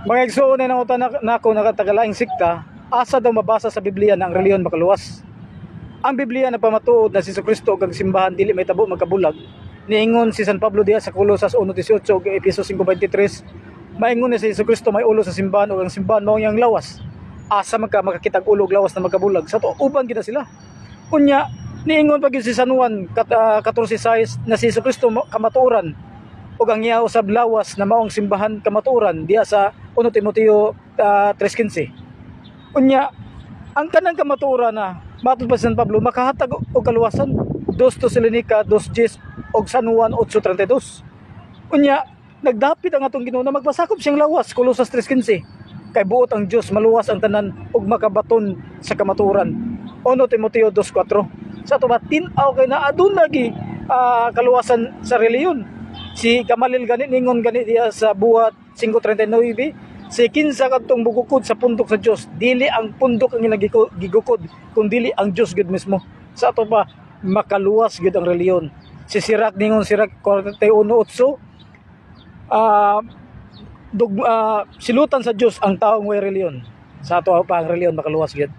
Mga igsoon na nangutan na ako nakatagalaing sikta, asa daw mabasa sa Biblia na ang reliyon makaluwas. Ang Biblia na pamatuod na si Kristo kag simbahan dili may tabo magkabulag. Niingon si San Pablo diha sa Colosas 1:18 ug Efeso 5:23, maingon na si Kristo may ulo sa simbahan ug ang simbahan mao yang lawas. Asa makakitag ulo og lawas na magkabulag sa to uban gid sila. Unya niingon pa gyud si San Juan 14:6 na si Kristo kamatuoran ug ang iya usab lawas na maong simbahan kamatuoran diha sa 1 Timoteo 3:15. Unya ang kanang kamatuoran na matud pa San Pablo makahatag og kaluwasan 2 Tesalonica 2:10 og San Juan 8:32. Unya nagdapit ang atong Ginoo na magpasakop siyang lawas Colosas 3:15. Kay buot ang Dios maluwas ang tanan ug makabaton sa kamatuoran. 1 Timoteo 2:4. Sa ato ba tin-aw kay naa aduna gi kaluwasan sa reliyon. Si Gamaliel gani ningon gani diya sa Buhat 5:39, si kinsa kadtong bugukod sa pundok sa Dios, dili ang pundok ang gigukod, kung dili ang Dios gid mismo. Sa ato pa makaluwas gid ang reliyon. Si Sirach ningon Sirach 41:8, silutan sa Dios ang taong way reliyon. Sa ato pa ang reliyon makaluwas gid.